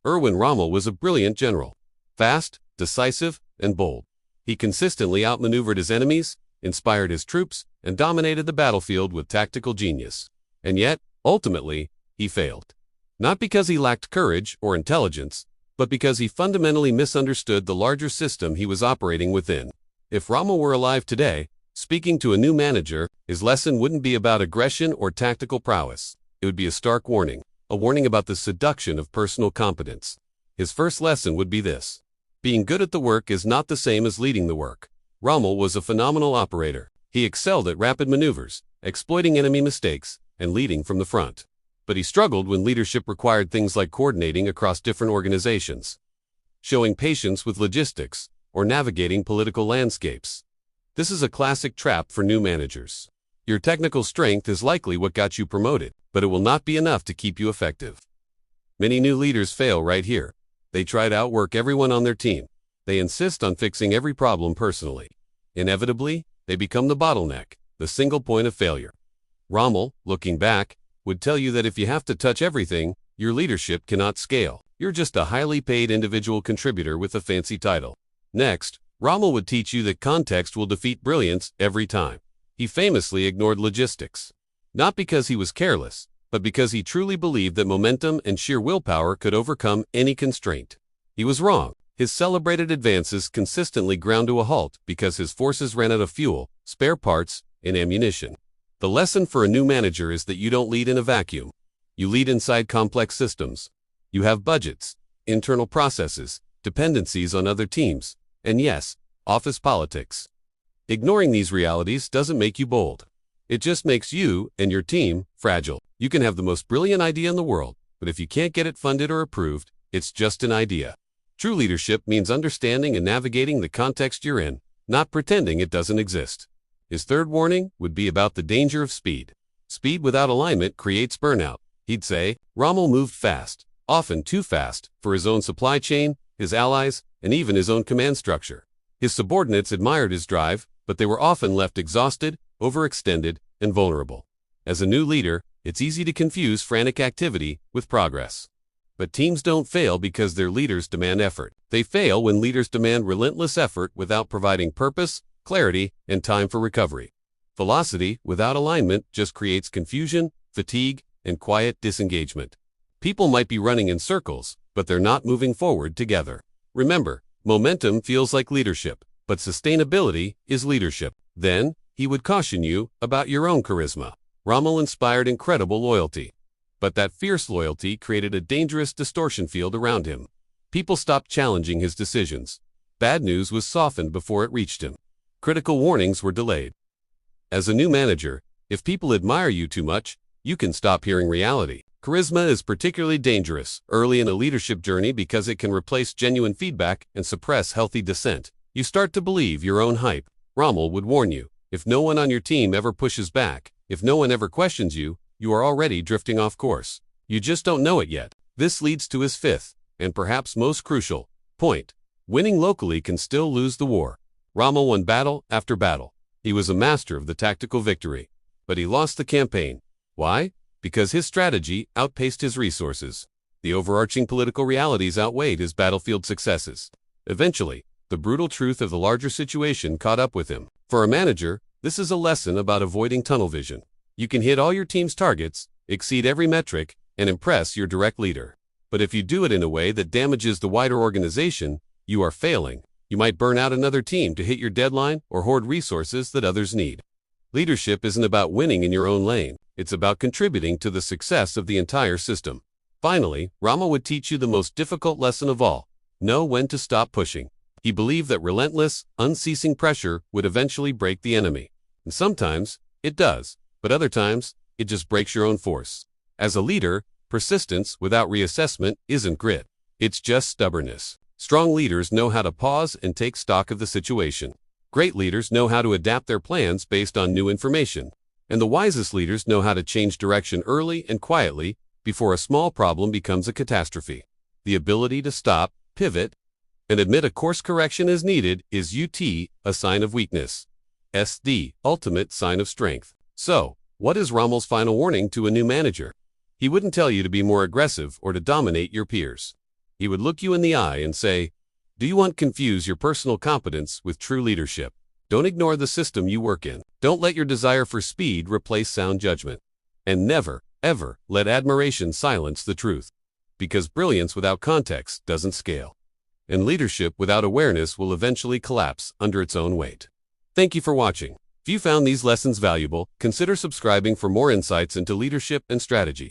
Erwin Rommel was a brilliant general. Fast, decisive, and bold. He consistently outmaneuvered his enemies, inspired his troops, and dominated the battlefield with tactical genius. And yet, ultimately, he failed. Not because he lacked courage or intelligence, but because he fundamentally misunderstood the larger system he was operating within. If Rommel were alive today, speaking to a new manager, his lesson wouldn't be about aggression or tactical prowess. It would be a stark warning, a warning about the seduction of personal competence. His first lesson would be this: being good at the work is not the same as leading the work. Rommel was a phenomenal operator. He excelled at rapid maneuvers, exploiting enemy mistakes, and leading from the front. But he struggled when leadership required things like coordinating across different organizations, showing patience with logistics, or navigating political landscapes. This is a classic trap for new managers. Your technical strength is likely what got you promoted, but it will not be enough to keep you effective. Many new leaders fail right here. They try to outwork everyone on their team. They insist on fixing every problem personally. Inevitably, they become the bottleneck, the single point of failure. Rommel, looking back, would tell you that if you have to touch everything, your leadership cannot scale. You're just a highly paid individual contributor with a fancy title. Next, Rommel would teach you that context will defeat brilliance every time. He famously ignored logistics. Not because he was careless, but because he truly believed that momentum and sheer willpower could overcome any constraint. He was wrong. His celebrated advances consistently ground to a halt because his forces ran out of fuel, spare parts, and ammunition. The lesson for a new manager is that you don't lead in a vacuum. You lead inside complex systems. You have budgets, internal processes, dependencies on other teams, and yes, office politics. Ignoring these realities doesn't make you bold. It just makes you and your team fragile. You can have the most brilliant idea in the world, but if you can't get it funded or approved, it's just an idea. True leadership means understanding and navigating the context you're in, not pretending it doesn't exist. His third warning would be about the danger of speed. Speed without alignment creates burnout. He'd say, Rommel moved fast, often too fast, for his own supply chain, his allies, and even his own command structure. His subordinates admired his drive, but they were often left exhausted, overextended, and vulnerable. As a new leader, it's easy to confuse frantic activity with progress. But teams don't fail because their leaders demand effort. They fail when leaders demand relentless effort without providing purpose, clarity, and time for recovery. Velocity without alignment just creates confusion, fatigue, and quiet disengagement. People might be running in circles, but they're not moving forward together. Remember, momentum feels like leadership, but sustainability is leadership. Then, he would caution you about your own charisma. Rommel inspired incredible loyalty. But that fierce loyalty created a dangerous distortion field around him. People stopped challenging his decisions. Bad news was softened before it reached him. Critical warnings were delayed. As a new manager, if people admire you too much, you can stop hearing reality. Charisma is particularly dangerous early in a leadership journey because it can replace genuine feedback and suppress healthy dissent. You start to believe your own hype. Rommel would warn you, if no one on your team ever pushes back, if no one ever questions you, you are already drifting off course. You just don't know it yet. This leads to his fifth, and perhaps most crucial, point. Winning locally can still lose the war. Rommel won battle after battle. He was a master of the tactical victory. But he lost the campaign. Why? Because his strategy outpaced his resources. The overarching political realities outweighed his battlefield successes. Eventually, the brutal truth of the larger situation caught up with him. For a manager, this is a lesson about avoiding tunnel vision. You can hit all your team's targets, exceed every metric, and impress your direct leader. But if you do it in a way that damages the wider organization, you are failing. You might burn out another team to hit your deadline or hoard resources that others need. Leadership isn't about winning in your own lane. It's about contributing to the success of the entire system. Finally, Rommel would teach you the most difficult lesson of all: know when to stop pushing. He believed that relentless, unceasing pressure would eventually break the enemy. And sometimes, it does, but other times, it just breaks your own force. As a leader, persistence without reassessment isn't grit. It's just stubbornness. Strong leaders know how to pause and take stock of the situation. Great leaders know how to adapt their plans based on new information. And the wisest leaders know how to change direction early and quietly before a small problem becomes a catastrophe. The ability to stop, pivot, and admit a course correction is needed is a sign of weakness. Ultimate sign of strength. So, what is Rommel's final warning to a new manager? He wouldn't tell you to be more aggressive or to dominate your peers. He would look you in the eye and say, "Do you want to confuse your personal competence with true leadership? Don't ignore the system you work in. Don't let your desire for speed replace sound judgment. And never, ever let admiration silence the truth. Because brilliance without context doesn't scale. And leadership without awareness will eventually collapse under its own weight." Thank you for watching. If you found these lessons valuable, consider subscribing for more insights into leadership and strategy.